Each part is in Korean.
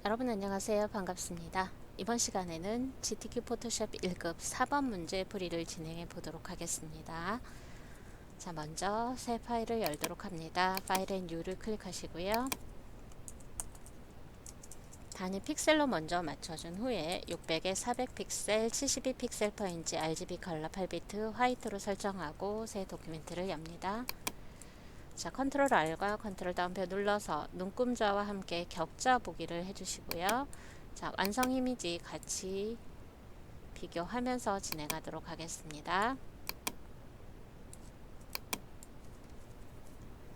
여러분 안녕하세요. 반갑습니다. 이번 시간에는 GTK 포토샵 1급 4번 문제 풀이를 진행해 보도록 하겠습니다. 자, 먼저 새 파일을 열도록 합니다. 파일에 New를 클릭하시고요. 단위 픽셀로 먼저 맞춰준 후에 600에 400픽셀 72픽셀 per inch RGB 컬러 8비트 화이트로 설정하고 새 도큐멘트를 엽니다. 자, 컨트롤 R과 컨트롤 다운표 눌러서 눈금자와 함께 격자 보기를 해주시고요. 자, 완성 이미지 같이 비교하면서 진행하도록 하겠습니다.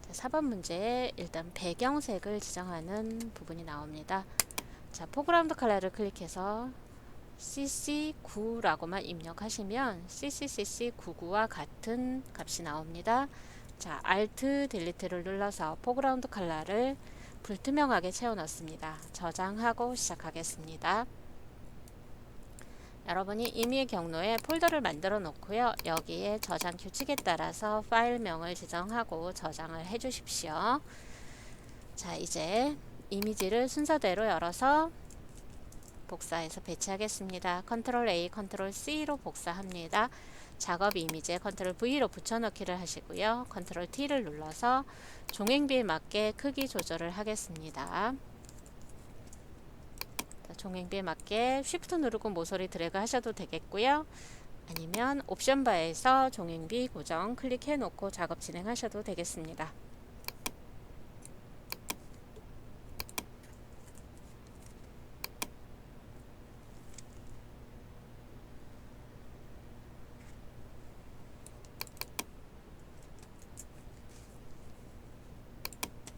자, 4번 문제에 일단 배경색을 지정하는 부분이 나옵니다. 자, 포그라운드 컬러를 클릭해서 CC9라고만 입력하시면 CCCC99와 같은 값이 나옵니다. 자, Alt 딜리트를 눌러서 포그라운드 컬러를 불투명하게 채워 넣습니다. 저장하고 시작하겠습니다. 여러분이 임의 경로에 폴더를 만들어 놓고요. 여기에 저장 규칙에 따라서 파일명을 지정하고 저장을 해 주십시오. 자, 이제 이미지를 순서대로 열어서 복사해서 배치하겠습니다. 컨트롤 A, 컨트롤 C로 복사합니다. 작업 이미지에 컨트롤 V로 붙여넣기를 하시고요. 컨트롤 T를 눌러서 종횡비에 맞게 크기 조절을 하겠습니다. 종횡비에 맞게 Shift 누르고 모서리 드래그 하셔도 되겠고요. 아니면 옵션 바에서 종횡비 고정 클릭해 놓고 작업 진행하셔도 되겠습니다.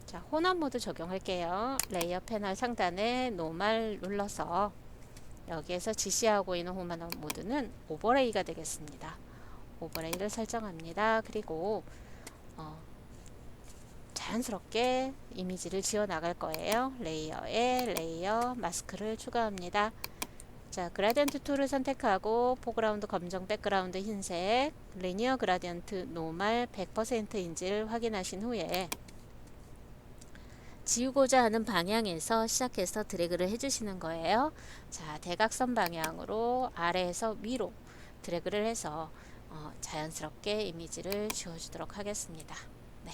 자, 혼합 모드 적용할게요. 레이어 패널 상단에 노멀 눌러서 여기에서 지시하고 있는 혼합 모드는 오버레이가 되겠습니다. 오버레이를 설정합니다. 그리고 자연스럽게 이미지를 지워 나갈 거예요. 레이어에 레이어 마스크를 추가합니다. 자, 그라디언트 툴을 선택하고 포그라운드 검정 백그라운드 흰색 리니어 그라디언트 노멀 100%인지를 확인하신 후에 지우고자 하는 방향에서 시작해서 드래그를 해주시는 거예요. 자, 대각선 방향으로 아래에서 위로 드래그를 해서 자연스럽게 이미지를 지워주도록 하겠습니다. 네.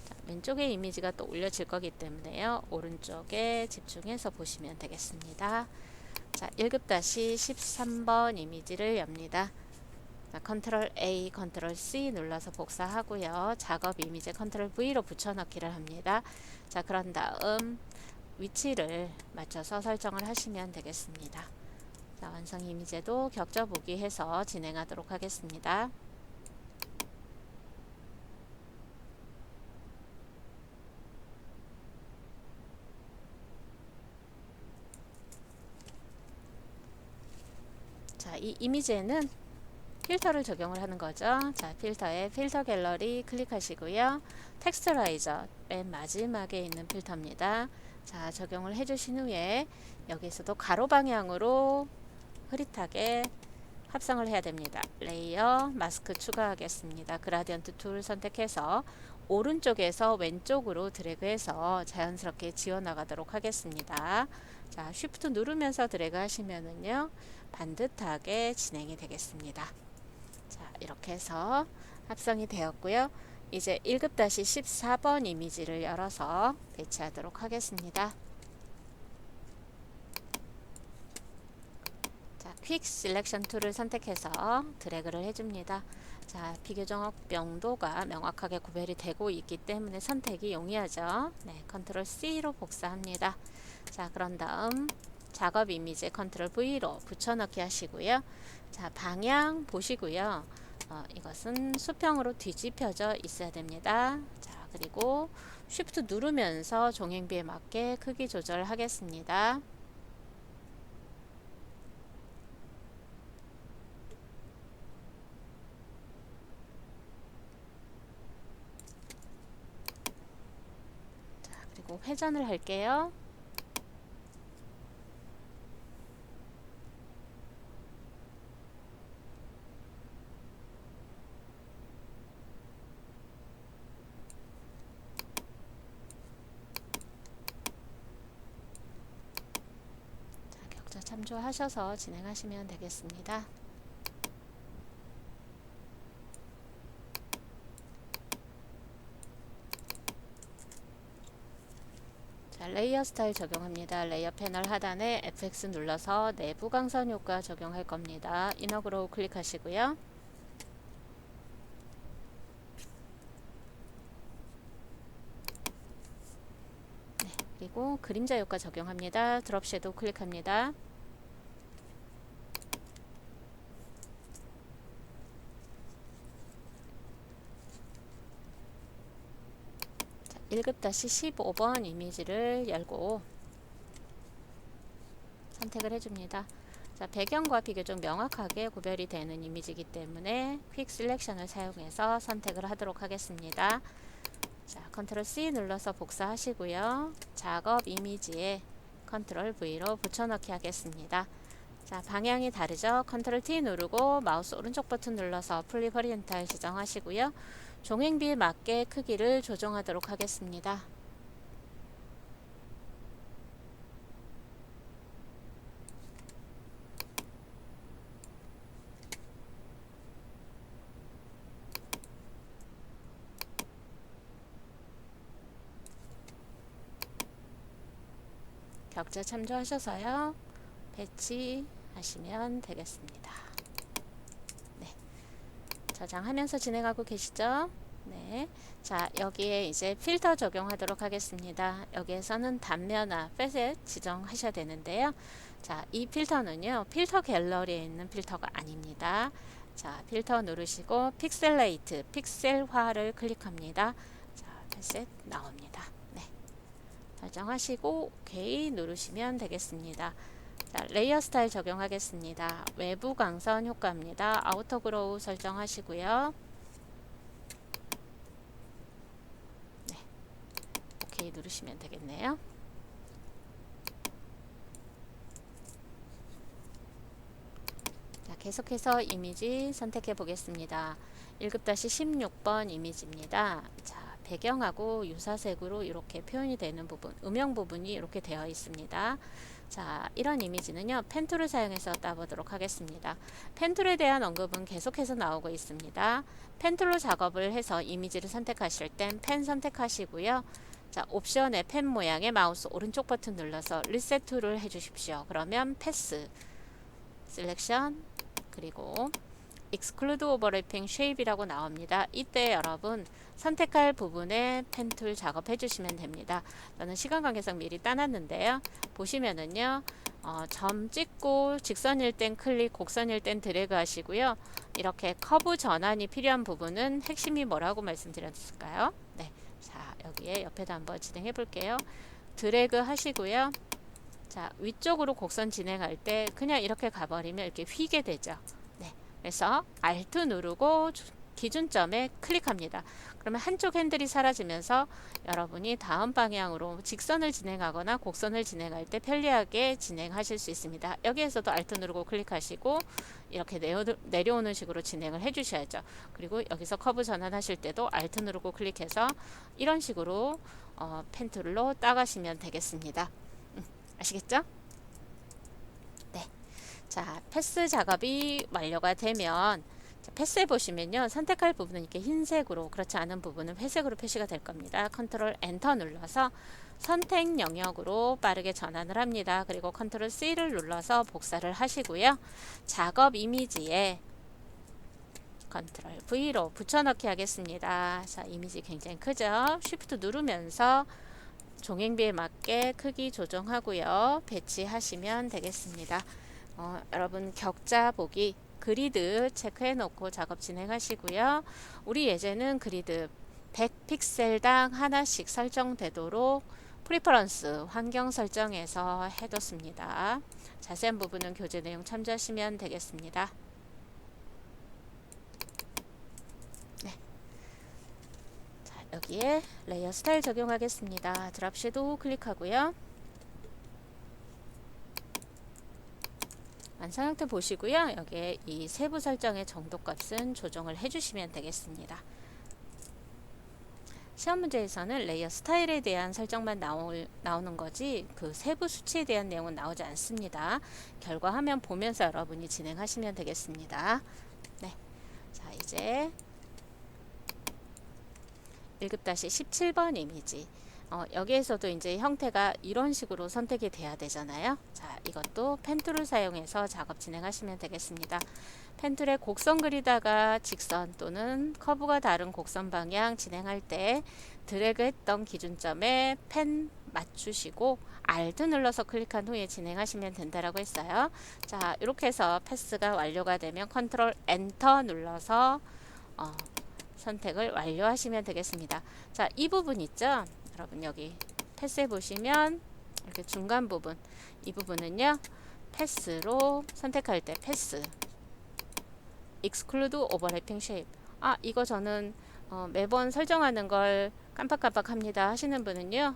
자, 왼쪽에 이미지가 또 올려질 거기 때문에요. 오른쪽에 집중해서 보시면 되겠습니다. 자, 1급-13번 이미지를 엽니다. 컨트롤 A, 컨트롤 C 눌러서 복사하고요. 작업 이미지 컨트롤 V로 붙여넣기를 합니다. 자, 그런 다음 위치를 맞춰서 설정을 하시면 되겠습니다. 자, 완성 이미지도 격자 보기 해서 진행하도록 하겠습니다. 자, 이 이미지에는 필터를 적용을 하는 거죠. 자, 필터에 필터 갤러리 클릭하시고요. 텍스처라이저 맨 마지막에 있는 필터입니다. 자, 적용을 해주신 후에 여기서도 가로 방향으로 흐릿하게 합성을 해야 됩니다. 레이어 마스크 추가하겠습니다. 그라디언트 툴 선택해서 오른쪽에서 왼쪽으로 드래그해서 자연스럽게 지워 나가도록 하겠습니다. 자, 쉬프트 누르면서 드래그 하시면은요 반듯하게 진행이 되겠습니다. 자, 이렇게 해서 합성이 되었고요. 이제 1급-14번 이미지를 열어서 배치하도록 하겠습니다. 자, 퀵 셀렉션 툴을 선택해서 드래그를 해줍니다. 자, 비교적 명도가 명확하게 구별이 되고 있기 때문에 선택이 용이하죠. 네, 컨트롤 C로 복사합니다. 자, 그런 다음 작업 이미지 컨트롤 V로 붙여넣기 하시고요. 자, 방향 보시고요. 이것은 수평으로 뒤집혀져 있어야 됩니다. 자, 그리고 Shift 누르면서 종횡비에 맞게 크기 조절하겠습니다. 자, 그리고 회전을 할게요. 참조하셔서 진행하시면 되겠습니다. 자, 레이어 스타일 적용합니다. 레이어 패널 하단에 FX 눌러서 내부 강선 효과 적용할 겁니다. 이너 그로우 클릭하시고요. 네, 그리고 그림자 효과 적용합니다. 드롭 섀도우 클릭합니다. 1급-15번 이미지를 열고 선택을 해줍니다. 자, 배경과 비교적 명확하게 구별이 되는 이미지이기 때문에 퀵 셀렉션을 사용해서 선택을 하도록 하겠습니다. 자, 컨트롤 C 눌러서 복사하시고요. 작업 이미지에 컨트롤 V로 붙여넣기 하겠습니다. 자, 방향이 다르죠? 컨트롤 T 누르고 마우스 오른쪽 버튼 눌러서 플립 허리엔탈 지정하시고요. 종횡비에 맞게 크기를 조정하도록 하겠습니다. 격자 참조하셔서요. 배치하시면 되겠습니다. 네. 저장하면서 진행하고 계시죠? 네. 자, 여기에 이제 필터 적용하도록 하겠습니다. 여기에서는 단면화, 펫셋 지정하셔야 되는데요. 자, 이 필터는요, 필터 갤러리에 있는 필터가 아닙니다. 자, 필터 누르시고 픽셀레이트, 픽셀화를 클릭합니다. 자, 펫셋 나옵니다. 네. 설정하시고 OK 누르시면 되겠습니다. 자, 레이어 스타일 적용하겠습니다. 외부 강선 효과입니다. 아우터 그로우 설정하시고요. 네, OK 누르시면 되겠네요. 자, 계속해서 이미지 선택해 보겠습니다. 1급-16번 이미지입니다. 자, 배경하고 유사색으로 이렇게 표현이 되는 부분, 음영 부분이 이렇게 되어 있습니다. 자, 이런 이미지는요, 펜툴을 사용해서 따보도록 하겠습니다. 펜툴에 대한 언급은 계속해서 나오고 있습니다. 펜툴로 작업을 해서 이미지를 선택하실 땐 펜 선택하시고요. 자, 옵션의 펜 모양의 마우스 오른쪽 버튼 눌러서 리셋 툴을 해주십시오. 그러면 패스, 셀렉션, 그리고 Exclude Overlapping Shape이라고 나옵니다. 이때 여러분 선택할 부분에 펜툴 작업해 주시면 됩니다. 저는 시간 관계상 미리 따놨는데요. 보시면은요, 점 찍고 직선일 땐 클릭, 곡선일 땐 드래그 하시고요. 이렇게 커브 전환이 필요한 부분은 핵심이 뭐라고 말씀드렸을까요? 네, 자, 여기에 옆에도 한번 진행해 볼게요. 드래그 하시고요. 자, 위쪽으로 곡선 진행할 때 그냥 이렇게 가버리면 이렇게 휘게 되죠. 네, 그래서 Alt 누르고 기준점에 클릭합니다. 그러면 한쪽 핸들이 사라지면서 여러분이 다음 방향으로 직선을 진행하거나 곡선을 진행할 때 편리하게 진행하실 수 있습니다. 여기에서도 Alt 누르고 클릭하시고 이렇게 내려오는 식으로 진행을 해주셔야죠. 그리고 여기서 커브 전환하실 때도 Alt 누르고 클릭해서 이런 식으로 펜툴로 따가시면 되겠습니다. 아시겠죠? 네. 자, 패스 작업이 완료가 되면 패스해 보시면요, 선택할 부분은 이렇게 흰색으로, 그렇지 않은 부분은 회색으로 표시가 될 겁니다. 컨트롤 엔터 눌러서 선택 영역으로 빠르게 전환을 합니다. 그리고 컨트롤 C를 눌러서 복사를 하시고요. 작업 이미지에 컨트롤 V로 붙여넣기 하겠습니다. 자, 이미지 굉장히 크죠? 쉬프트 누르면서 종횡비에 맞게 크기 조정하고요. 배치하시면 되겠습니다. 여러분 격자 보기 그리드 체크해 놓고 작업 진행하시고요. 우리 예제는 그리드 100픽셀당 하나씩 설정되도록 프리퍼런스 환경 설정해서 해뒀습니다. 자세한 부분은 교재 내용 참조하시면 되겠습니다. 네. 자, 여기에 레이어 스타일 적용하겠습니다. 드랍 섀도우 클릭하고요. 완성 형태 보시고요. 여기에 이 세부 설정의 정도 값은 조정을 해주시면 되겠습니다. 시험 문제에서는 레이어 스타일에 대한 설정만 나오는 거지 그 세부 수치에 대한 내용은 나오지 않습니다. 결과 화면 보면서 여러분이 진행하시면 되겠습니다. 네, 자 이제 1급-17번 이미지. 여기에서도 이제 형태가 이런 식으로 선택이 돼야 되잖아요. 자, 이것도 펜툴을 사용해서 작업 진행하시면 되겠습니다. 펜툴에 곡선 그리다가 직선 또는 커브가 다른 곡선 방향 진행할 때 드래그 했던 기준점에 펜 맞추시고 Alt 눌러서 클릭한 후에 진행하시면 된다라고 했어요. 자, 이렇게 해서 패스가 완료가 되면 컨트롤 엔터 눌러서 선택을 완료하시면 되겠습니다. 자, 이 부분 있죠? 여러분 여기 패스해 보시면 이렇게 중간 부분, 이 부분은요 패스로 선택할 때 패스 exclude overlapping shape. 이거 저는 매번 설정하는 걸 깜빡깜빡합니다 하시는 분은요,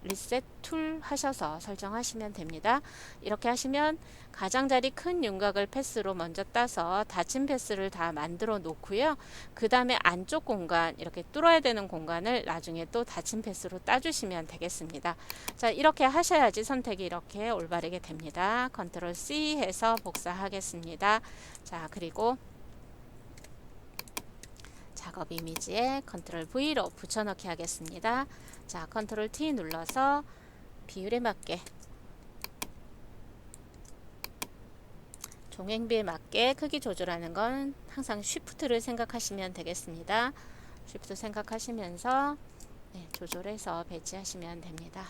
리셋 툴 하셔서 설정하시면 됩니다. 이렇게 하시면 가장자리 큰 윤곽을 패스로 먼저 따서 닫힌 패스를 다 만들어 놓고요. 그 다음에 안쪽 공간, 이렇게 뚫어야 되는 공간을 나중에 또 닫힌 패스로 따주시면 되겠습니다. 자, 이렇게 하셔야지 선택이 이렇게 올바르게 됩니다. 컨트롤 C 해서 복사하겠습니다. 자, 그리고 작업 이미지에 컨트롤 V로 붙여넣기 하겠습니다. 자, 컨트롤 T 눌러서 비율에 맞게 종횡비에 맞게 크기 조절하는 건 항상 쉬프트를 생각하시면 되겠습니다. 쉬프트 생각하시면서 조절해서 배치하시면 됩니다.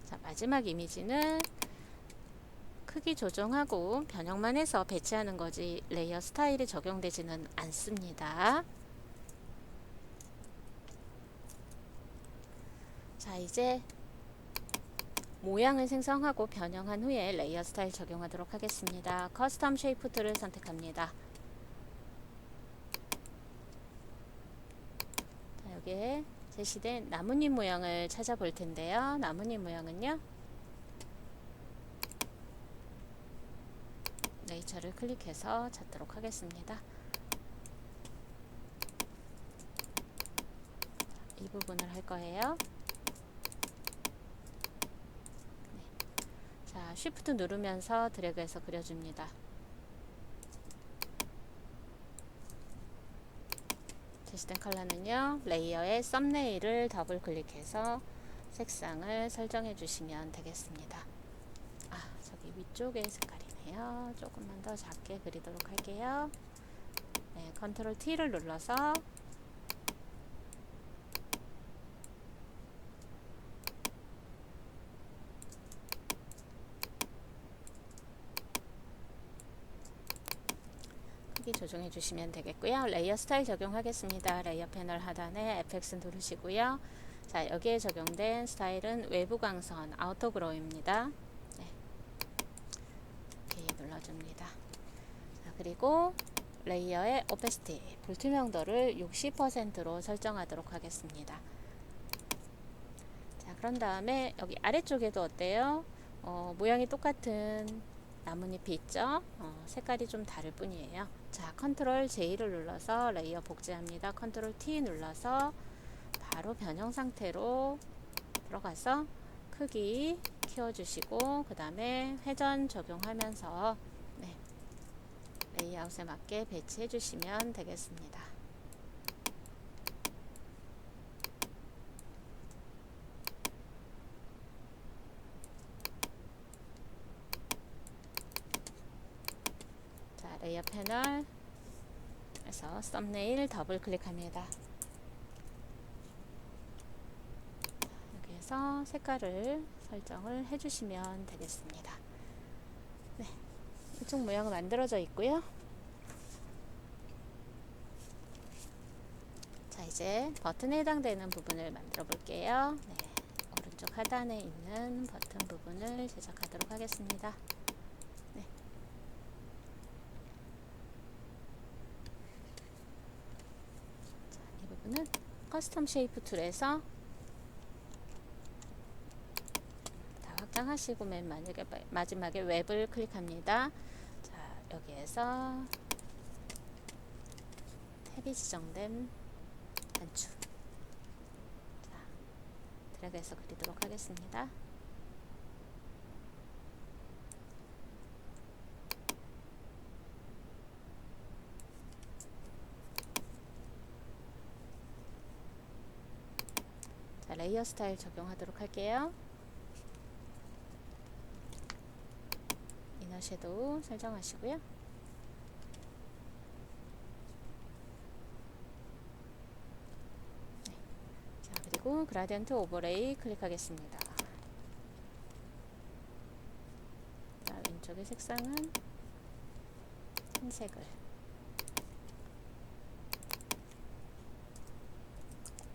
자, 마지막 이미지는 크기 조정하고 변형만 해서 배치하는 거지 레이어 스타일이 적용되지는 않습니다. 자, 이제 모양을 생성하고 변형한 후에 레이어 스타일 적용하도록 하겠습니다. 커스텀 쉐이프 툴을 선택합니다. 자, 여기에 제시된 나뭇잎 모양을 찾아볼 텐데요. 나뭇잎 모양은요, 네이처를 클릭해서 찾도록 하겠습니다. 이 부분을 할 거예요. 자, 쉬프트 누르면서 드래그해서 그려줍니다. 제시된 컬러는요, 레이어의 썸네일을 더블 클릭해서 색상을 설정해 주시면 되겠습니다. 저기 위쪽의 색깔이네요. 조금만 더 작게 그리도록 할게요. 네, 컨트롤 T를 눌러서 크기 조정해 주시면 되겠고요. 레이어 스타일 적용하겠습니다. 레이어 패널 하단에 FX 누르시고요. 자, 여기에 적용된 스타일은 외부 광선 아우터 그로우입니다. 이렇게 눌러줍니다. 자, 그리고 레이어의 오페시티 불투명도를 60%로 설정하도록 하겠습니다. 자, 그런 다음에 여기 아래쪽에도 어때요? 모양이 똑같은 나뭇잎이 있죠? 색깔이 좀 다를 뿐이에요. 자, 컨트롤 J를 눌러서 레이어 복제합니다. 컨트롤 T 눌러서 바로 변형 상태로 들어가서 크기 키워주시고 그 다음에 회전 적용하면서 레이아웃에 맞게 배치해 주시면 되겠습니다. 자, 레이어 패널에서 썸네일 더블 클릭합니다. 여기에서 색깔을 설정을 해주시면 되겠습니다. 네, 이쪽 모양은 만들어져 있고요. 자, 이제 버튼에 해당되는 부분을 만들어 볼게요. 오른쪽 하단에 있는 버튼 부분을 제작하도록 하겠습니다. 자, 이 부분은 커스텀 쉐이프 툴에서 다 확장하시고 맨 마지막에 웹을 클릭합니다. 자, 여기에서 탭이 지정된 단추. 자, 드래그해서 그리도록 하겠습니다. 자, 레이어 스타일 적용하도록 할게요. 이너 섀도우 설정하시고요. 그리고 그라디언트 오버레이 클릭하겠습니다. 자, 왼쪽의 색상은 흰색을,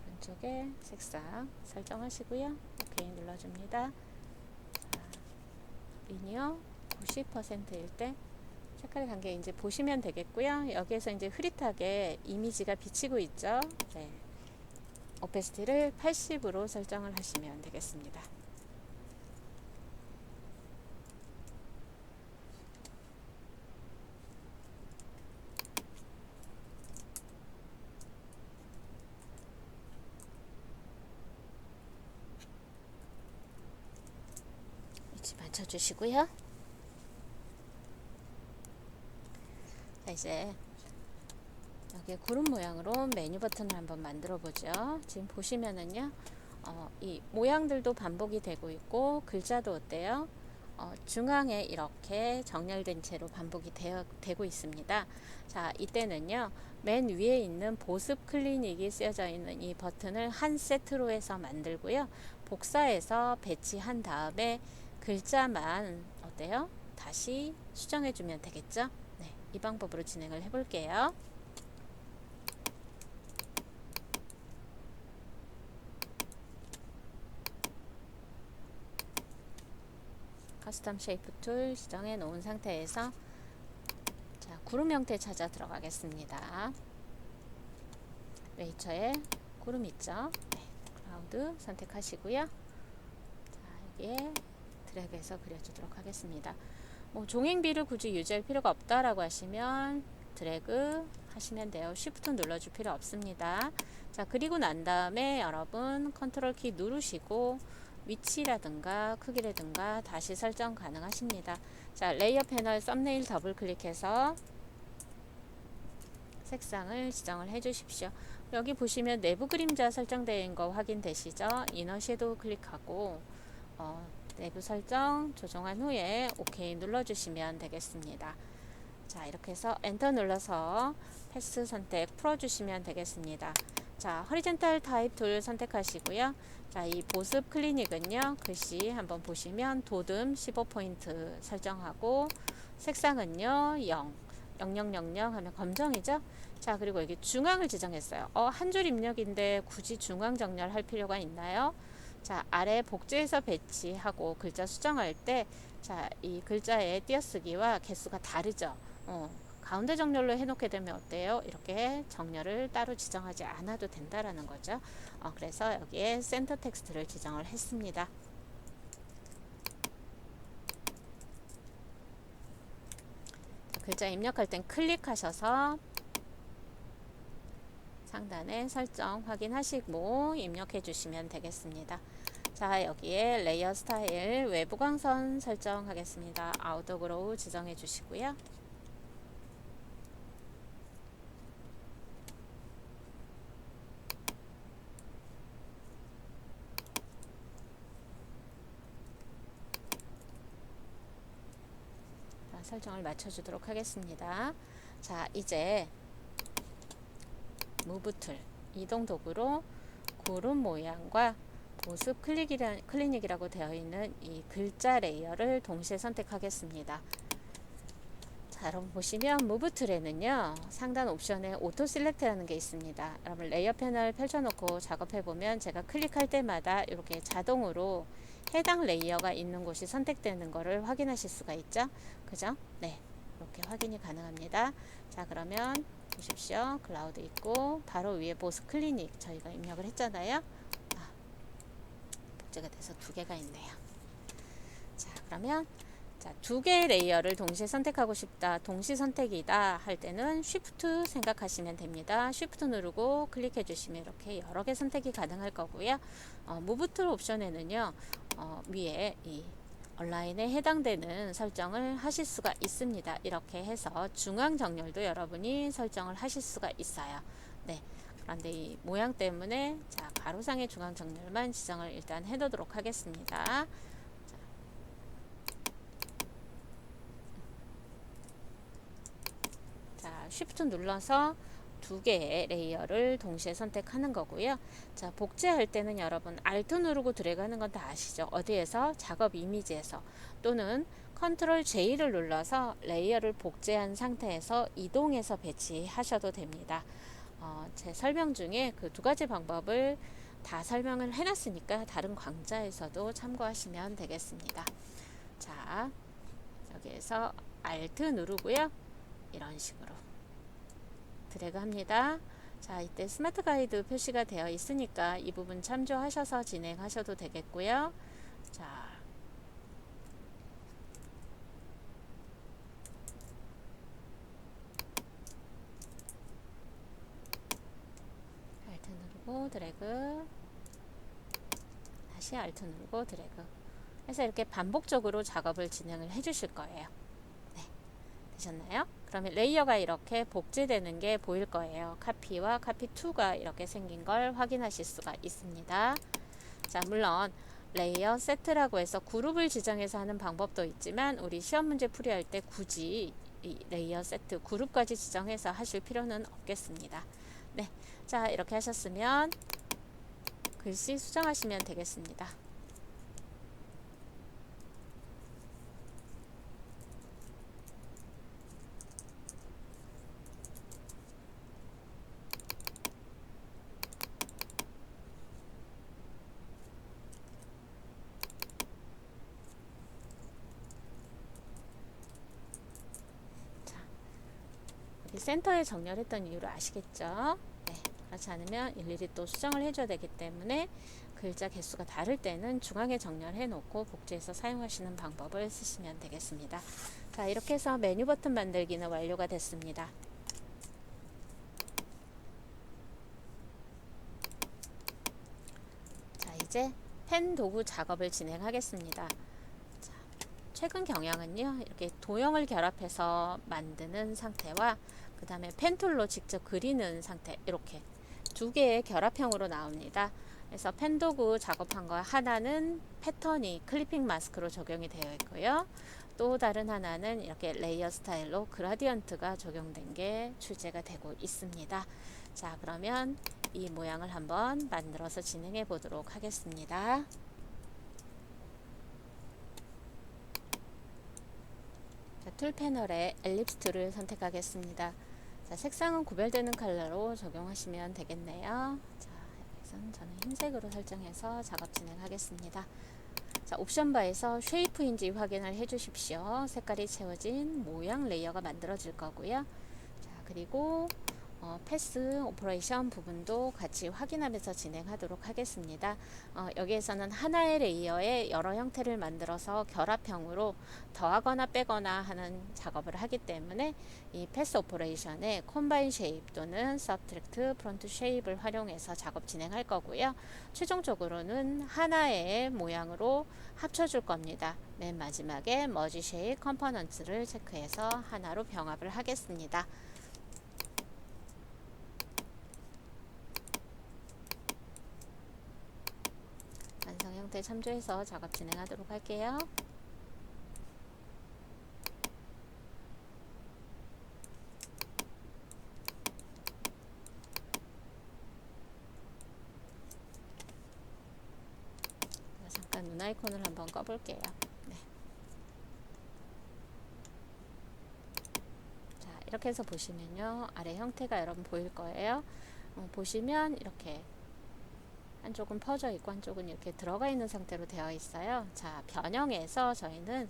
오른쪽의 색상 설정하시고요. 오케이 눌러줍니다. 자, 리니어 90%일 때 색깔의 관계 이제 보시면 되겠고요. 여기에서 이제 흐릿하게 이미지가 비치고 있죠. 네. 오페시티를 80으로 설정을 하시면 되겠습니다. 위치 맞춰주시고요. 자, 이제 여기 구름 모양으로 메뉴 버튼을 한번 만들어 보죠. 지금 보시면은요, 이 모양들도 반복이 되고 있고 글자도 어때요? 중앙에 이렇게 정렬된 채로 반복이 되고 있습니다. 자, 이때는요, 맨 위에 있는 보습 클리닉이 쓰여져 있는 이 버튼을 한 세트로 해서 만들고요, 복사해서 배치한 다음에 글자만 어때요? 다시 수정해 주면 되겠죠? 네, 이 방법으로 진행을 해 볼게요. 커스텀 쉐이프 툴 지정해 놓은 상태에서 자, 구름 형태 찾아 들어가겠습니다. 네이처에 구름 있죠? 네, 클라우드 선택하시고요. 자, 여기에 드래그해서 그려주도록 하겠습니다. 종횡비를 굳이 유지할 필요가 없다라고 하시면 드래그 하시면 돼요. 쉬프트 눌러줄 필요 없습니다. 자, 그리고 난 다음에 여러분 컨트롤 키 누르시고 위치라든가 크기라든가 다시 설정 가능하십니다. 자, 레이어 패널 썸네일 더블 클릭해서 색상을 지정을 해 주십시오. 여기 보시면 내부 그림자 설정된 거 확인되시죠? 이너 섀도우 클릭하고 내부 설정 조정한 후에 OK 눌러주시면 되겠습니다. 자, 이렇게 해서 엔터 눌러서 패스 선택 풀어주시면 되겠습니다. 자, 허리젠탈 타입 툴 선택하시고요. 자, 이 보습 클리닉은요, 글씨 한번 보시면 도듬 15포인트 설정하고 색상은요 0, 0000 하면 검정이죠. 자, 그리고 여기 중앙을 지정했어요. 한 줄 입력인데 굳이 중앙 정렬할 필요가 있나요? 자, 아래 복제해서 배치하고 글자 수정할 때 자, 이 글자의 띄어쓰기와 개수가 다르죠. 가운데 정렬로 해놓게 되면 어때요? 이렇게 정렬을 따로 지정하지 않아도 된다라는 거죠. 그래서 여기에 센터 텍스트를 지정을 했습니다. 글자 입력할 땐 클릭하셔서 상단에 설정 확인하시고 입력해 주시면 되겠습니다. 자, 여기에 레이어 스타일 외부 광선 설정하겠습니다. 아웃어 그로우 지정해 주시고요. 설정을 맞춰주도록 하겠습니다. 자, 이제 무브 툴 이동 도구로 구름 모양과 보습 클리닉이라고 되어 있는 이 글자 레이어를 동시에 선택하겠습니다. 자, 여러분 보시면 무브 툴에는요, 상단 옵션에 오토 셀렉트라는 게 있습니다. 여러분 레이어 패널 펼쳐놓고 작업해보면 제가 클릭할 때마다 이렇게 자동으로 해당 레이어가 있는 곳이 선택되는 것을 확인하실 수가 있죠. 그죠? 네, 이렇게 확인이 가능합니다. 자, 그러면 보십시오. 클라우드 있고 바로 위에 보습 클리닉 저희가 입력을 했잖아요. 복제가 돼서 두 개가 있네요. 자, 그러면 자, 두 개의 레이어를 동시에 선택하고 싶다, 동시 선택이다 할 때는 Shift 생각하시면 됩니다. Shift 누르고 클릭해 주시면 이렇게 여러 개 선택이 가능할 거고요. Move Tool 옵션에는요, 위에 이 얼라인에 해당되는 설정을 하실 수가 있습니다. 이렇게 해서 중앙 정렬도 여러분이 설정을 하실 수가 있어요. 네. 그런데 이 모양 때문에 자, 가로상의 중앙 정렬만 지정을 일단 해 놓도록 하겠습니다. 자, Shift 눌러서 두 개의 레이어를 동시에 선택하는 거고요. 자, 복제할 때는 여러분 Alt 누르고 드래그 하는 건 다 아시죠? 어디에서? 작업 이미지에서 또는 Ctrl J를 눌러서 레이어를 복제한 상태에서 이동해서 배치하셔도 됩니다. 제 설명 중에 그 두 가지 방법을 다 설명을 해놨으니까 다른 강좌에서도 참고하시면 되겠습니다. 자, 여기에서 Alt 누르고요. 이런 식으로 드래그 합니다. 자, 이때 스마트 가이드 표시가 되어 있으니까 이 부분 참조하셔서 진행하셔도 되겠고요. 자, Alt 누르고 드래그, 다시 Alt 누르고 드래그 해서 이렇게 반복적으로 작업을 진행을 해 주실 거예요. 네, 되셨나요? 그러면 레이어가 이렇게 복제되는 게 보일 거예요. 카피와 카피 2가 이렇게 생긴 걸 확인하실 수가 있습니다. 자, 물론 레이어 세트라고 해서 그룹을 지정해서 하는 방법도 있지만 우리 시험 문제 풀이할 때 굳이 이 레이어 세트 그룹까지 지정해서 하실 필요는 없겠습니다. 네, 자, 이렇게 하셨으면 글씨 수정하시면 되겠습니다. 센터에 정렬했던 이유를 아시겠죠? 네, 그렇지 않으면 일일이 또 수정을 해줘야 되기 때문에 글자 개수가 다를 때는 중앙에 정렬해 놓고 복제해서 사용하시는 방법을 쓰시면 되겠습니다. 자, 이렇게 해서 메뉴 버튼 만들기는 완료가 됐습니다. 자, 이제 펜 도구 작업을 진행하겠습니다. 자, 최근 경향은요, 이렇게 도형을 결합해서 만드는 상태와 그 다음에 펜툴로 직접 그리는 상태, 이렇게 두 개의 결합형으로 나옵니다. 그래서 펜도구 작업한 거 하나는 패턴이 클리핑 마스크로 적용이 되어 있고요. 또 다른 하나는 이렇게 레이어 스타일로 그라디언트가 적용된 게 출제가 되고 있습니다. 자, 그러면 이 모양을 한번 만들어서 진행해 보도록 하겠습니다. 자, 툴 패널에 엘립스 툴을 선택하겠습니다. 자, 색상은 구별되는 컬러로 적용하시면 되겠네요. 자, 여기서는 저는 흰색으로 설정해서 작업 진행하겠습니다. 자, 옵션 바에서 쉐이프인지 확인을 해 주십시오. 색깔이 채워진 모양 레이어가 만들어질 거고요. 자, 그리고 패스 오퍼레이션 부분도 같이 확인하면서 진행하도록 하겠습니다. 여기에서는 하나의 레이어에 여러 형태를 만들어서 결합형으로 더하거나 빼거나 하는 작업을 하기 때문에 이 패스 오퍼레이션에 콤바인 쉐입 또는 서브트랙트 프론트 쉐입을 활용해서 작업 진행할 거고요. 최종적으로는 하나의 모양으로 합쳐줄 겁니다. 맨 마지막에 머지 쉐입 컴포넌트를 체크해서 하나로 병합을 하겠습니다. 완성 형태 참조해서 작업 진행하도록 할게요. 잠깐 눈 아이콘을 한번 꺼볼게요. 네. 자, 이렇게 해서 보시면요, 아래 형태가 여러분 보일 거예요. 보시면 이렇게 한쪽은 퍼져 있고 한쪽은 이렇게 들어가 있는 상태로 되어 있어요. 자, 변형해서 저희는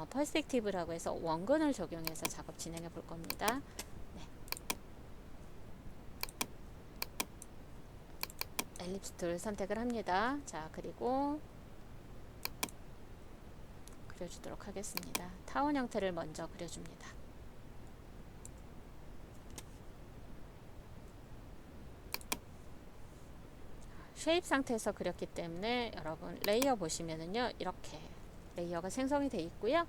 퍼스펙티브라고 해서 원근을 적용해서 작업 진행해 볼 겁니다. 네. 엘립스 툴 선택을 합니다. 자, 그리고 그려주도록 하겠습니다. 타원 형태를 먼저 그려줍니다. 쉐입 상태에서 그렸기 때문에 여러분 레이어 보시면은요 이렇게 레이어가 생성이 되어 있고요.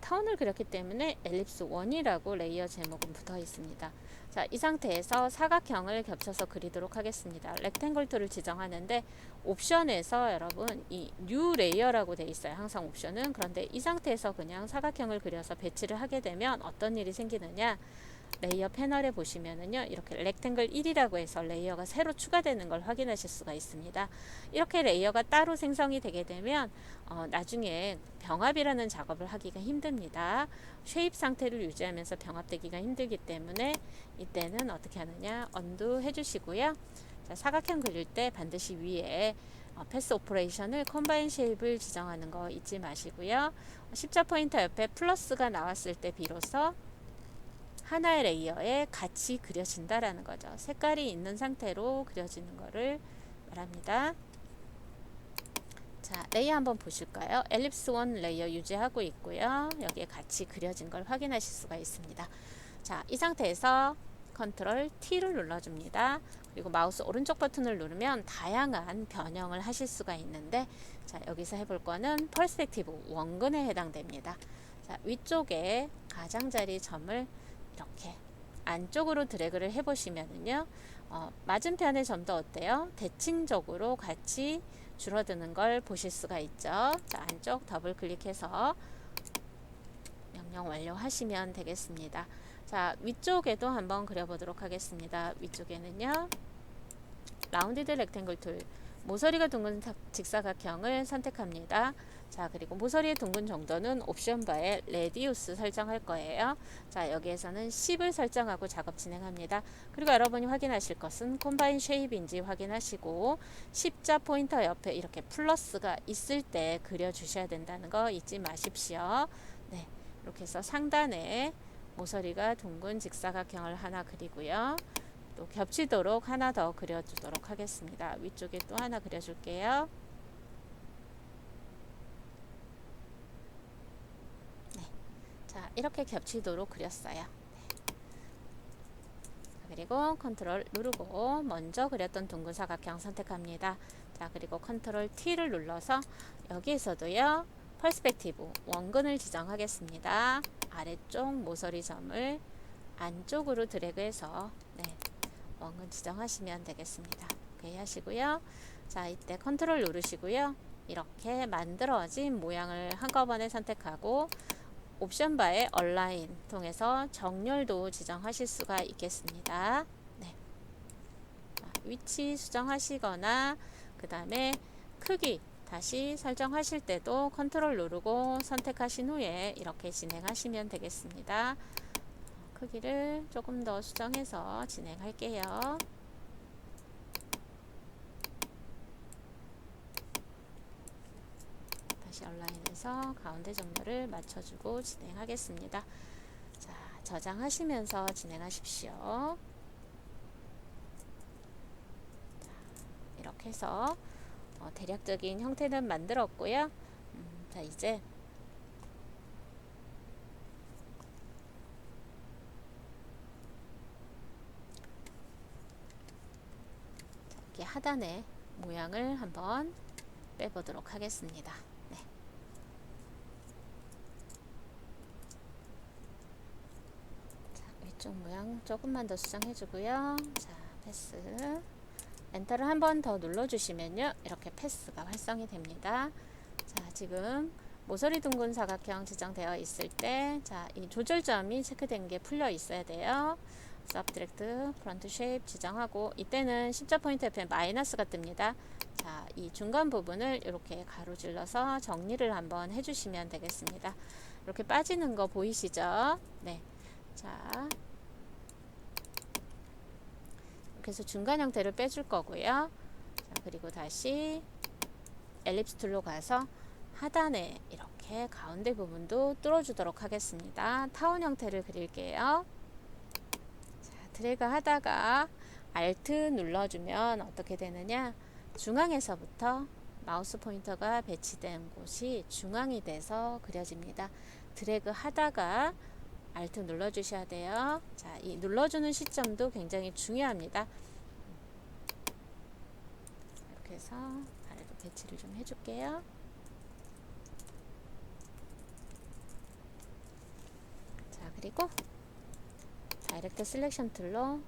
타원을 그렸기 때문에 엘립스 1이라고 레이어 제목은 붙어 있습니다. 자, 이 상태에서 사각형을 겹쳐서 그리도록 하겠습니다. 렉탱글 툴을 지정하는데 옵션에서 여러분 이 뉴 레이어라고 되어 있어요. 항상 옵션은. 그런데 이 상태에서 그냥 사각형을 그려서 배치를 하게 되면 어떤 일이 생기느냐, 레이어 패널에 보시면은요 이렇게 렉탱글 1이라고 해서 레이어가 새로 추가되는 걸 확인하실 수가 있습니다. 이렇게 레이어가 따로 생성이 되게 되면 나중에 병합이라는 작업을 하기가 힘듭니다. 쉐입 상태를 유지하면서 병합되기가 힘들기 때문에 이때는 어떻게 하느냐, 언두 해주시고요. 자, 사각형 그릴 때 반드시 위에 패스 오퍼레이션을 컴바인 쉐입을 지정하는 거 잊지 마시고요. 십자 포인터 옆에 플러스가 나왔을 때 비로소 하나의 레이어에 같이 그려진다라는 거죠. 색깔이 있는 상태로 그려지는 거를 말합니다. 자, 레이어 한번 보실까요? 엘립스 1 레이어 유지하고 있고요. 여기에 같이 그려진 걸 확인하실 수가 있습니다. 자, 이 상태에서 컨트롤 T를 눌러줍니다. 그리고 마우스 오른쪽 버튼을 누르면 다양한 변형을 하실 수가 있는데, 자, 여기서 해볼 거는 퍼스펙티브 원근에 해당됩니다. 자, 위쪽에 가장자리 점을 이렇게 안쪽으로 드래그를 해보시면은요, 맞은편의 점도 어때요? 대칭적으로 같이 줄어드는 걸 보실 수가 있죠. 자, 안쪽 더블 클릭해서 명령 완료하시면 되겠습니다. 자, 위쪽에도 한번 그려보도록 하겠습니다. 위쪽에는요, 라운디드 렉탱글 툴, 모서리가 둥근 직사각형을 선택합니다. 자, 그리고 모서리의 둥근 정도는 옵션 바에 레디우스 설정할 거예요. 자, 여기에서는 10을 설정하고 작업 진행합니다. 그리고 여러분이 확인하실 것은 콤바인 쉐입인지 확인하시고 십자 포인터 옆에 이렇게 플러스가 있을 때 그려주셔야 된다는 거 잊지 마십시오. 네, 이렇게 해서 상단에 모서리가 둥근 직사각형을 하나 그리고요. 또 겹치도록 하나 더 그려주도록 하겠습니다. 위쪽에 또 하나 그려줄게요. 네. 자, 이렇게 겹치도록 그렸어요. 네. 그리고 컨트롤 누르고 먼저 그렸던 둥근 사각형 선택합니다. 자, 그리고 컨트롤 T를 눌러서 여기에서도요, 퍼스펙티브 원근을 지정하겠습니다. 아래쪽 모서리 점을 안쪽으로 드래그해서 네, 원근 지정하시면 되겠습니다. 오케이 하시고요. 자, 이때 컨트롤 누르시고요. 이렇게 만들어진 모양을 한꺼번에 선택하고 옵션 바에 얼라인 통해서 정렬도 지정하실 수가 있겠습니다. 네. 자, 위치 수정하시거나 그 다음에 크기 다시 설정하실 때도 컨트롤 누르고 선택하신 후에 이렇게 진행하시면 되겠습니다. 크기를 조금 더 수정해서 진행할게요. 다시 온라인에서 가운데 정렬을 맞춰주고 진행하겠습니다. 자, 저장하시면서 진행하십시오. 자, 이렇게 해서 대략적인 형태는 만들었고요. 자, 이제 이렇게 하단의 모양을 한번 빼보도록 하겠습니다. 네. 자, 위쪽 모양 조금만 더 수정해주고요. 자, 패스. 엔터를 한 번 더 눌러주시면요, 이렇게 패스가 활성이 됩니다. 자, 지금 모서리 둥근 사각형 지정되어 있을 때, 자, 이 조절점이 체크된 게 풀려 있어야 돼요. 서브트랙트 프론트 쉐입 지정하고, 이때는 십자 포인트 옆에 마이너스가 뜹니다. 자, 이 중간 부분을 이렇게 가로질러서 정리를 한번 해주시면 되겠습니다. 이렇게 빠지는 거 보이시죠? 네. 자, 그래서 중간 형태를 빼줄 거고요. 자, 그리고 다시 엘립스 툴로 가서 하단에 이렇게 가운데 부분도 뚫어주도록 하겠습니다. 타원 형태를 그릴게요. 자, 드래그 하다가 Alt 눌러주면 어떻게 되느냐, 중앙에서부터 마우스 포인터가 배치된 곳이 중앙이 돼서 그려집니다. 드래그 하다가 Alt 눌러주셔야 돼요. 자, 이 눌러주는 시점도 굉장히 중요합니다. 이렇게 해서 아래로 배치를 좀 해줄게요. 자, 그리고 다이렉트 셀렉션 툴로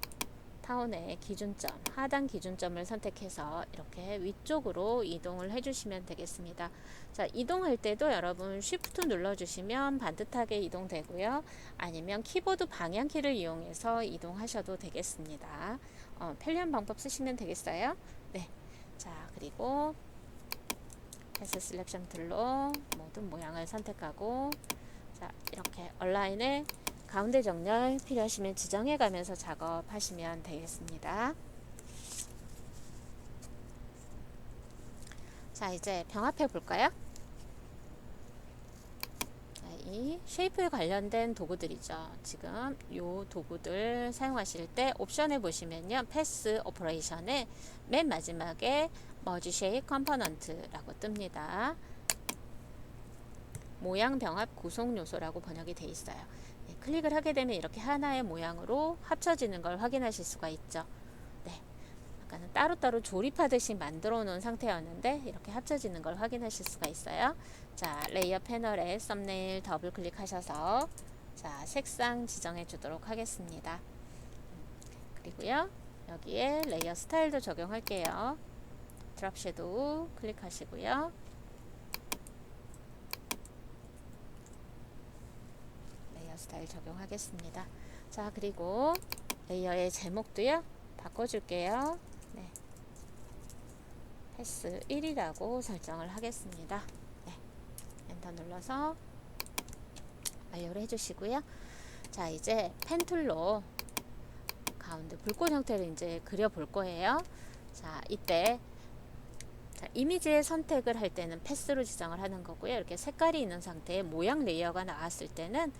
타운의 기준점, 하단 기준점을 선택해서 이렇게 위쪽으로 이동을 해주시면 되겠습니다. 자, 이동할 때도 여러분 Shift 눌러주시면 반듯하게 이동되고요. 아니면 키보드 방향키를 이용해서 이동하셔도 되겠습니다. 편리한 방법 쓰시면 되겠어요. 네. 자, 그리고 패스 셀렉션 툴로 모든 모양을 선택하고, 자, 이렇게 얼라인에 가운데 정렬 필요하시면 지정해 가면서 작업하시면 되겠습니다. 자, 이제 병합해 볼까요? 자, 이 쉐이프에 관련된 도구들이죠. 지금 요 도구들 사용하실 때 옵션에 보시면요, 패스 오퍼레이션에 맨 마지막에 머지 쉐입 컴포넌트라고 뜹니다. 모양 병합 구성 요소라고 번역이 되어 있어요. 네, 클릭을 하게 되면 이렇게 하나의 모양으로 합쳐지는 걸 확인하실 수가 있죠. 네, 아까는 따로따로 조립하듯이 만들어 놓은 상태였는데 이렇게 합쳐지는 걸 확인하실 수가 있어요. 자, 레이어 패널에 썸네일 더블 클릭하셔서 자, 색상 지정해 주도록 하겠습니다. 그리고요, 여기에 레이어 스타일도 적용할게요. 드롭 섀도우 클릭하시고요. 스타일 적용하겠습니다. 자, 그리고 레이어의 제목도요 바꿔줄게요. 네, 패스 1이라고 설정을 하겠습니다. 네, 엔터 눌러서 완료를 해주시고요. 자, 이제 펜툴로 가운데 불꽃 형태를 이제 그려볼 거예요. 자, 이때 자, 이미지의 선택을 할 때는 패스로 지정을 하는 거고요. 이렇게 색깔이 있는 상태에 모양 레이어가 나왔을 때는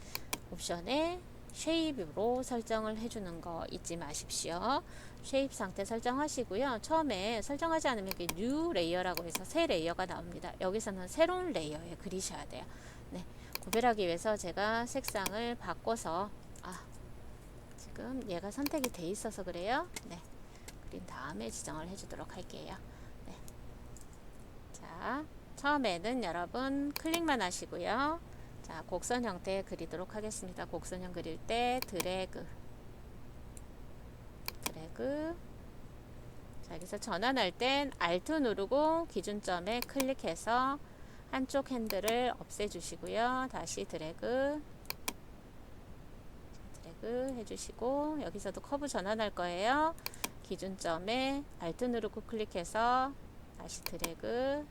옵션에 쉐입으로 설정을 해주는 거 잊지 마십시오. 쉐입 상태 설정하시고요. 처음에 설정하지 않으면 뉴 레이어라고 해서 새 레이어가 나옵니다. 여기서는 새로운 레이어에 그리셔야 돼요. 네, 구별하기 위해서 제가 색상을 바꿔서 지금 얘가 선택이 돼 있어서 그래요. 네, 그린 다음에 지정을 해주도록 할게요. 네. 자, 처음에는 여러분 클릭만 하시고요. 자, 곡선 형태 그리도록 하겠습니다. 곡선형 그릴 때 드래그 자, 여기서 전환할 땐 Alt 누르고 기준점에 클릭해서 한쪽 핸들을 없애 주시고요. 다시 드래그 해주시고, 여기서도 커브 전환할 거예요. 기준점에 Alt 누르고 클릭해서 다시 드래그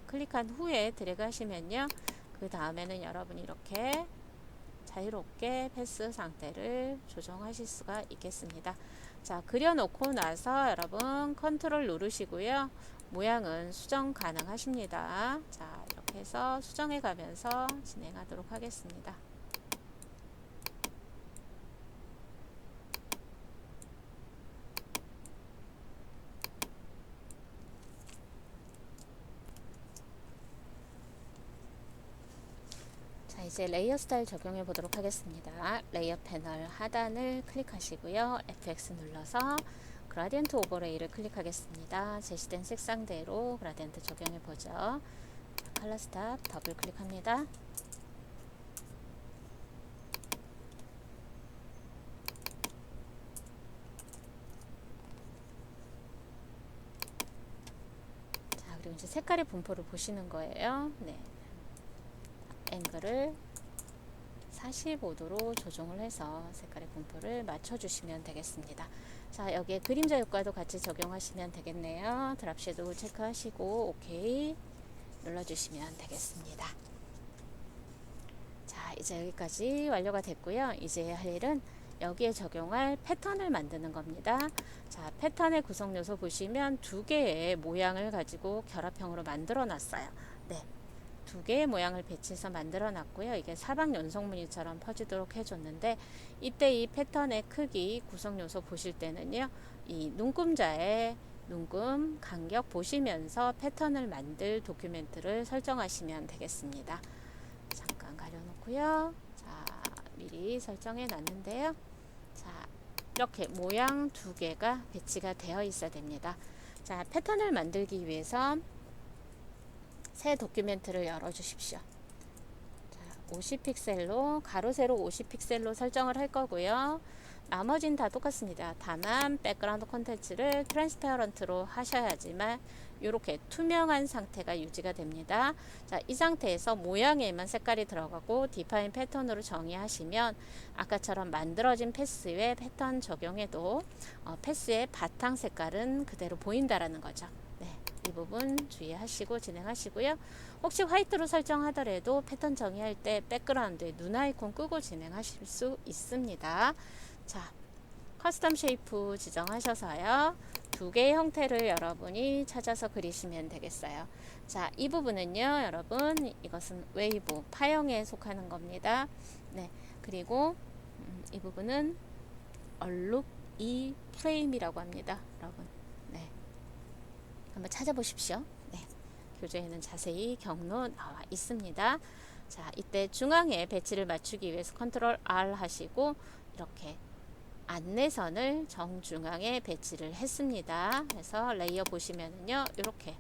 클릭한 후에 드래그 하시면요, 그 다음에는 여러분이 이렇게 자유롭게 패스 상태를 조정하실 수가 있겠습니다. 자, 그려놓고 나서 여러분 컨트롤 누르시고요. 모양은 수정 가능하십니다. 자, 이렇게 해서 수정해 가면서 진행하도록 하겠습니다. 이제 레이어 스타일 적용해 보도록 하겠습니다. 레이어 패널 하단을 클릭하시고요. FX 눌러서 그라디언트 오버레이를 클릭하겠습니다. 제시된 색상대로 그라디언트 적용해 보죠. 컬러 스탑 더블 클릭합니다. 자, 그리고 이제 색깔의 분포를 보시는 거예요. 네. 앵글을 45도로 조정을 해서 색깔의 분포를 맞춰주시면 되겠습니다. 자, 여기에 그림자 효과도 같이 적용하시면 되겠네요. 드랍 섀도우 체크하시고 OK 눌러주시면 되겠습니다. 자, 이제 여기까지 완료가 됐고요. 이제 할 일은 여기에 적용할 패턴을 만드는 겁니다. 자, 패턴의 구성 요소 보시면 두 개의 모양을 가지고 결합형으로 만들어 놨어요. 네. 두 개의 모양을 배치해서 만들어 놨고요. 이게 사방 연속 무늬처럼 퍼지도록 해줬는데, 이때 이 패턴의 크기 구성 요소 보실 때는요, 이 눈금자의 눈금, 간격 보시면서 패턴을 만들 도큐멘트를 설정하시면 되겠습니다. 잠깐 가려놓고요. 자, 미리 설정해 놨는데요. 자, 이렇게 모양 두 개가 배치가 되어 있어야 됩니다. 자, 패턴을 만들기 위해서 새 도큐멘트를 열어 주십시오. 50픽셀로 가로 세로 50픽셀로 설정을 할 거고요. 나머지는 다 똑같습니다. 다만 백그라운드 콘텐츠를 트랜스페어런트로 하셔야지만 이렇게 투명한 상태가 유지가 됩니다. 자, 이 상태에서 모양에만 색깔이 들어가고 디파인 패턴으로 정의하시면 아까처럼 만들어진 패스에 패턴 적용해도 패스의 바탕 색깔은 그대로 보인다라는 거죠. 네, 이 부분 주의하시고 진행하시고요. 혹시 화이트로 설정하더라도 패턴 정의할 때 백그라운드에 눈 아이콘 끄고 진행하실 수 있습니다. 자, 커스텀 쉐이프 지정하셔서요. 두 개의 형태를 여러분이 찾아서 그리시면 되겠어요. 자, 이 부분은요, 여러분, 이것은 웨이브, 파형에 속하는 겁니다. 네, 그리고 이 부분은 얼룩 이 프레임이라고 합니다. 여러분, 네, 한번 찾아보십시오. 네, 교재에는 자세히 경로 나와 있습니다. 자, 이때 중앙에 배치를 맞추기 위해서 컨트롤 R 하시고 이렇게 안내선을 정중앙에 배치를 했습니다. 그래서 레이어 보시면은요, 이렇게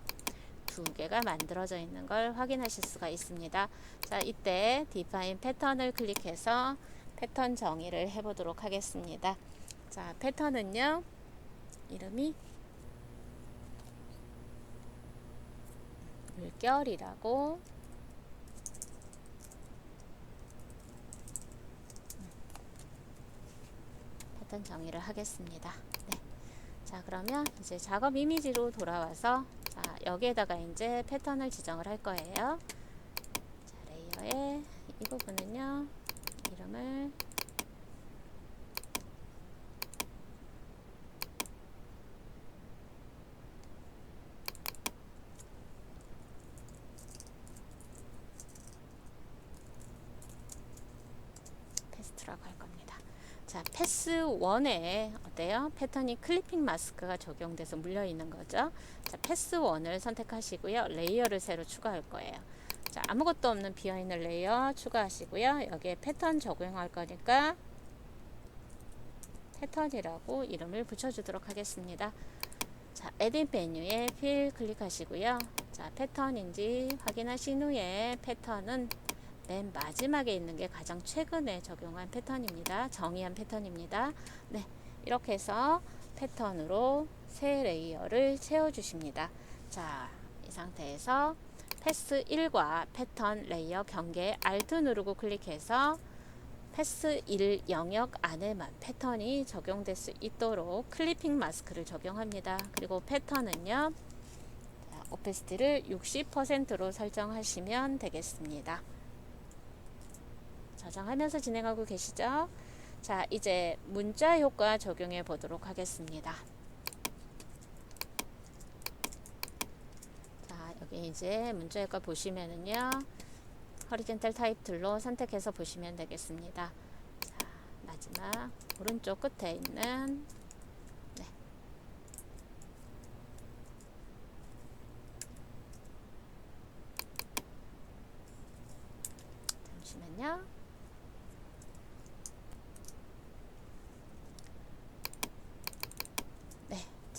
두 개가 만들어져 있는 걸 확인하실 수가 있습니다. 자, 이때 디파인 패턴을 클릭해서 패턴 정의를 해보도록 하겠습니다. 자, 패턴은요, 이름이 물결이라고 패턴 정의를 하겠습니다. 네. 자, 그러면 이제 작업 이미지로 돌아와서 자, 여기에다가 이제 패턴을 지정을 할 거예요. 자, 레이어에 이 부분은요, 이름을 패스트라고 할 겁니다. 자, 패스 1에 어때요? 패턴이 클리핑 마스크가 적용돼서 물려 있는 거죠. 자, 패스 1을 선택하시고요. 레이어를 새로 추가할 거예요. 자, 아무것도 없는 비어있는 레이어 추가하시고요. 여기에 패턴 적용할 거니까 패턴이라고 이름을 붙여주도록 하겠습니다. 자, 에딧 메뉴에 필 클릭하시고요. 자, 패턴인지 확인하신 후에 패턴은 맨 마지막에 있는 게 가장 최근에 적용한 패턴입니다. 정의한 패턴입니다. 네, 이렇게 해서 패턴으로 새 레이어를 채워주십니다. 자, 이 상태에서 패스 1과 패턴 레이어 경계 Alt 누르고 클릭해서 패스 1 영역 안에만 패턴이 적용될 수 있도록 클리핑 마스크를 적용합니다. 그리고 패턴은요, 오페시티를 60%로 설정하시면 되겠습니다. 저장하면서 진행하고 계시죠? 자, 이제 문자 효과 적용해 보도록 하겠습니다. 자, 여기 이제 문자 효과 보시면은요, 허리젠탈 타입 툴로 선택해서 보시면 되겠습니다. 자, 마지막 오른쪽 끝에 있는 네. 잠시만요.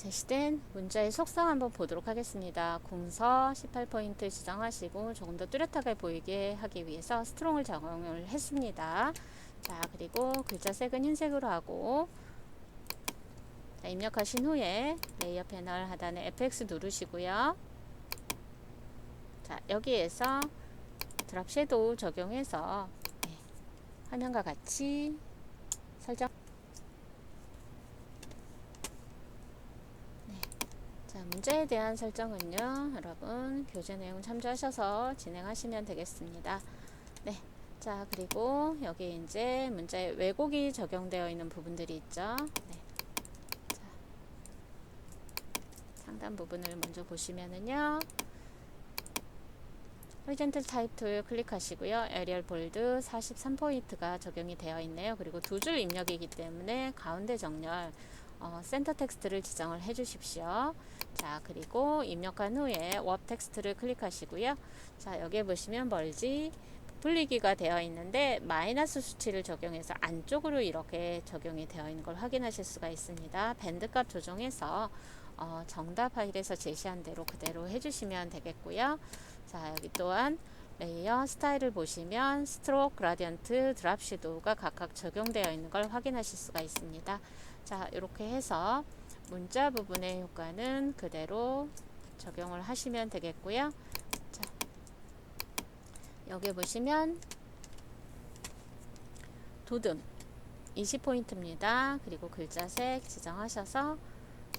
제시된 문자의 속성 한번 보도록 하겠습니다. 궁서 18포인트 지정하시고 조금 더 뚜렷하게 보이게 하기 위해서 스트롱을 적용을 했습니다. 자, 그리고 글자 색은 흰색으로 하고 자, 입력하신 후에 레이어 패널 하단에 FX 누르시고요. 자, 여기에서 드랍 섀도우 적용해서 네, 화면과 같이 설정. 자, 문제에 대한 설정은요, 여러분 교재 내용 참조하셔서 진행하시면 되겠습니다. 네, 자, 그리고 여기 이제 문제에 왜곡이 적용되어 있는 부분들이 있죠. 네, 자, 상단 부분을 먼저 보시면은요, 호리젠탈 타입 툴 클릭하시고요. 에리얼 볼드 43포인트가 적용이 되어 있네요. 그리고 두 줄 입력이기 때문에 가운데 정렬 센터 텍스트를 지정을 해 주십시오. 자, 그리고 입력한 후에 웹 텍스트를 클릭하시고요. 자, 여기에 보시면 멀지 분리기가 되어 있는데 마이너스 수치를 적용해서 안쪽으로 이렇게 적용이 되어 있는 걸 확인하실 수가 있습니다. 밴드값 조정해서 정답 파일에서 제시한 대로 그대로 해주시면 되겠고요. 자, 여기 또한 레이어 스타일을 보시면 스트로크, 그라디언트, 드랍 섀도우가 각각 적용되어 있는 걸 확인하실 수가 있습니다. 자, 이렇게 해서 문자 부분의 효과는 그대로 적용을 하시면 되겠고요. 자, 여기 보시면 도듬 20포인트입니다. 그리고 글자색 지정하셔서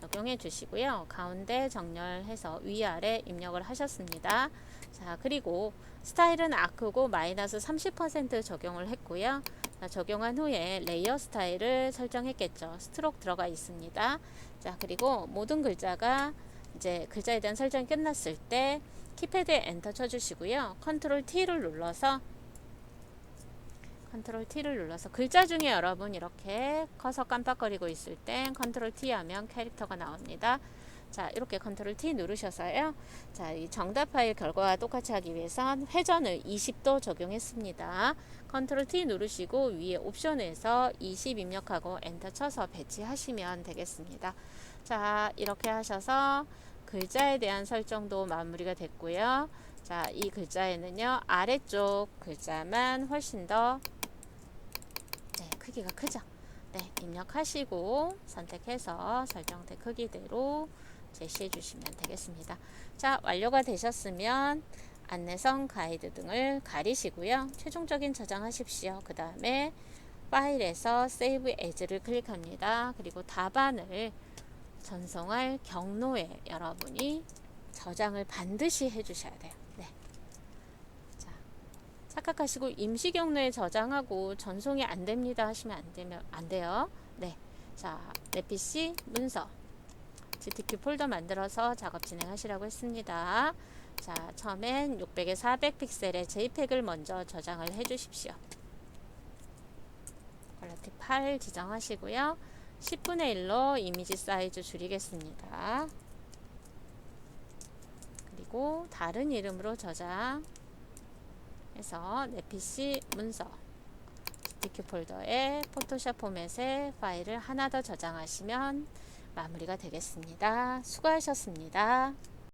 적용해 주시고요. 가운데 정렬해서 위아래 입력을 하셨습니다. 자, 그리고 스타일은 아크고 마이너스 30% 적용을 했고요. 자, 적용한 후에 레이어 스타일을 설정했겠죠. 스트로크 들어가 있습니다. 자, 그리고 모든 글자가 이제 글자에 대한 설정이 끝났을 때 키패드에 엔터 쳐주시고요. 컨트롤 T를 눌러서 글자 중에 여러분 이렇게 커서 깜빡거리고 있을 땐 컨트롤 T 하면 캐릭터가 나옵니다. 자, 이렇게 컨트롤 T 누르셔서요. 자, 이 정답 파일 결과와 똑같이 하기 위해선 회전을 20도 적용했습니다. 컨트롤 T 누르시고 위에 옵션에서 20 입력하고 엔터 쳐서 배치하시면 되겠습니다. 자, 이렇게 하셔서 글자에 대한 설정도 마무리가 됐고요. 자, 이 글자에는요, 아래쪽 글자만 훨씬 더 크기가 크죠. 네, 입력하시고 선택해서 설정된 크기대로 제시해 주시면 되겠습니다. 자, 완료가 되셨으면 안내선, 가이드 등을 가리시고요. 최종적인 저장하십시오. 그 다음에 파일에서 Save As를 클릭합니다. 그리고 답안을 전송할 경로에 여러분이 저장을 반드시 해주셔야 돼요. 네. 자, 착각하시고 임시 경로에 저장하고 전송이 안 됩니다 하시면 안 돼요. 네. 자, 내 PC 문서 GTQ 폴더 만들어서 작업 진행하시라고 했습니다. 자, 처음엔 600에 400 픽셀의 JPEG을 먼저 저장을 해 주십시오. 퀄리티 8 지정하시고요. 10분의 1로 이미지 사이즈 줄이겠습니다. 그리고 다른 이름으로 저장해서 내 PC 문서 GTQ 폴더에 포토샵 포맷의 파일을 하나 더 저장하시면 마무리가 되겠습니다. 수고하셨습니다.